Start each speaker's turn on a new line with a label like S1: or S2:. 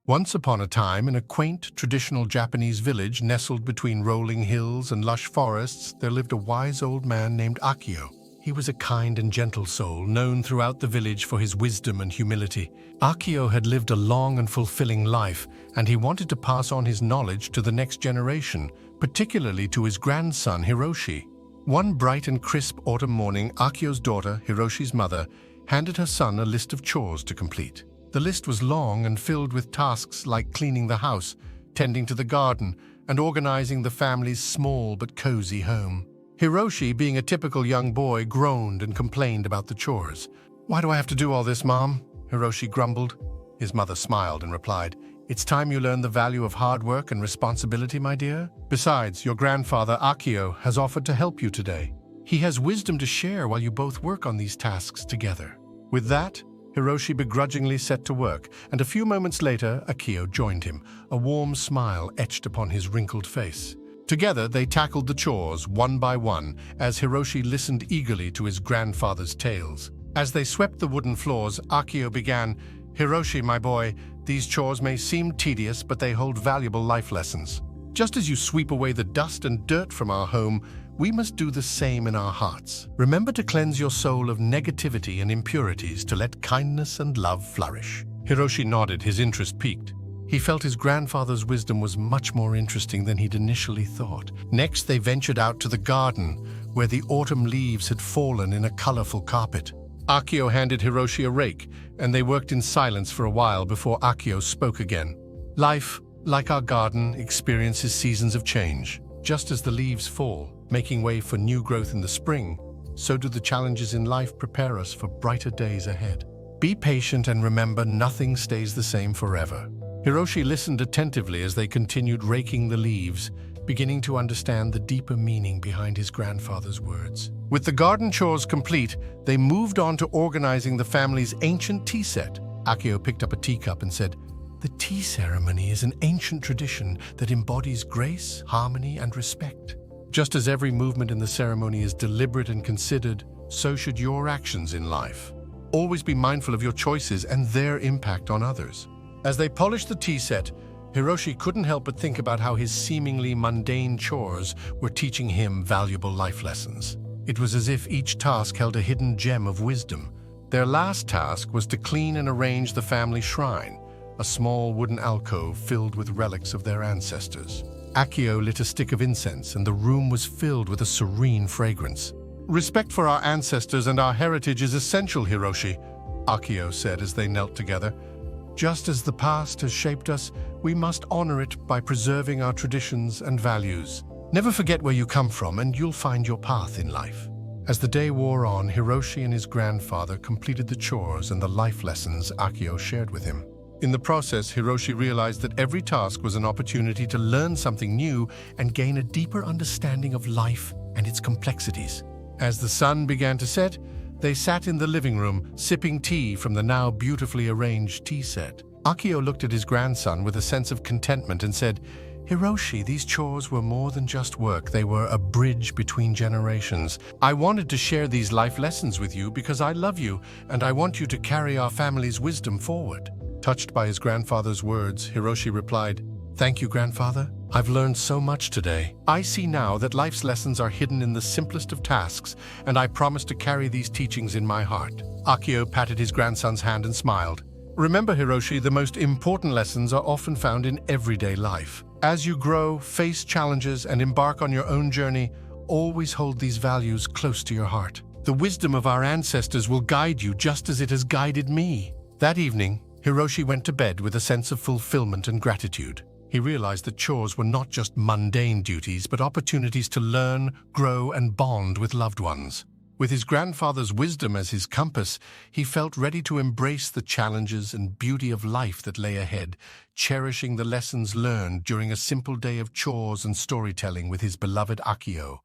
S1: Once upon a time, in a quaint, traditional Japanese village nestled between rolling hills and lush forests, there lived a wise old man named Akio. He was a kind and gentle soul, known throughout the village for his wisdom and humility. Akio had lived a long and fulfilling life, and he wanted to pass on his knowledge to the next generation, particularly to his grandson, Hiroshi. One bright and crisp autumn morning, Akio's daughter, Hiroshi's mother, handed her son a list of chores to complete. The list was long and filled with tasks like cleaning the house, tending to the garden, and organizing the family's small but cozy home. Hiroshi, being a typical young boy, groaned and complained about the chores. "Why do I have to do all this, Mom?" Hiroshi grumbled. His mother smiled and replied, "It's time you learn the value of hard work and responsibility, my dear. Besides, your grandfather, Akio, has offered to help you today. He has wisdom to share while you both work on these tasks together." With that, Hiroshi begrudgingly set to work, and a few moments later, Akio joined him, a warm smile etched upon his wrinkled face. Together, they tackled the chores one by one, as Hiroshi listened eagerly to his grandfather's tales. As they swept the wooden floors, Akio began, "Hiroshi, my boy, these chores may seem tedious, but they hold valuable life lessons. Just as you sweep away the dust and dirt from our home, we must do the same in our hearts. Remember to cleanse your soul of negativity and impurities to let kindness and love flourish." Hiroshi nodded, his interest piqued. He felt his grandfather's wisdom was much more interesting than he'd initially thought. Next, they ventured out to the garden, where the autumn leaves had fallen in a colorful carpet. Akio handed Hiroshi a rake, and they worked in silence for a while before Akio spoke again. "Life, like our garden, experiences seasons of change. Just as the leaves fall, making way for new growth in the spring, so do the challenges in life prepare us for brighter days ahead. Be patient and remember, nothing stays the same forever." Hiroshi listened attentively as they continued raking the leaves, beginning to understand the deeper meaning behind his grandfather's words. With the garden chores complete, they moved on to organizing the family's ancient tea set. Akio picked up a teacup and said, "The tea ceremony is an ancient tradition that embodies grace, harmony, and respect. Just as every movement in the ceremony is deliberate and considered, so should your actions in life. Always be mindful of your choices and their impact on others." As they polished the tea set, Hiroshi couldn't help but think about how his seemingly mundane chores were teaching him valuable life lessons. It was as if each task held a hidden gem of wisdom. Their last task was to clean and arrange the family shrine, a small wooden alcove filled with relics of their ancestors. Akio lit a stick of incense, and the room was filled with a serene fragrance. "Respect for our ancestors and our heritage is essential, Hiroshi," Akio said as they knelt together. "Just as the past has shaped us, we must honor it by preserving our traditions and values. Never forget where you come from, and you'll find your path in life." As the day wore on, Hiroshi and his grandfather completed the chores and the life lessons Akio shared with him. In the process, Hiroshi realized that every task was an opportunity to learn something new and gain a deeper understanding of life and its complexities. As the sun began to set, they sat in the living room, sipping tea from the now beautifully arranged tea set. Akio looked at his grandson with a sense of contentment and said, "Hiroshi, these chores were more than just work. They were a bridge between generations. I wanted to share these life lessons with you because I love you, and I want you to carry our family's wisdom forward." Touched by his grandfather's words, Hiroshi replied, "Thank you, grandfather. I've learned so much today. I see now that life's lessons are hidden in the simplest of tasks, and I promise to carry these teachings in my heart." Akio patted his grandson's hand and smiled. "Remember, Hiroshi, the most important lessons are often found in everyday life. As you grow, face challenges, and embark on your own journey, always hold these values close to your heart. The wisdom of our ancestors will guide you just as it has guided me." That evening, Hiroshi went to bed with a sense of fulfillment and gratitude. He realized that chores were not just mundane duties, but opportunities to learn, grow, and bond with loved ones. With his grandfather's wisdom as his compass, he felt ready to embrace the challenges and beauty of life that lay ahead, cherishing the lessons learned during a simple day of chores and storytelling with his beloved Akio.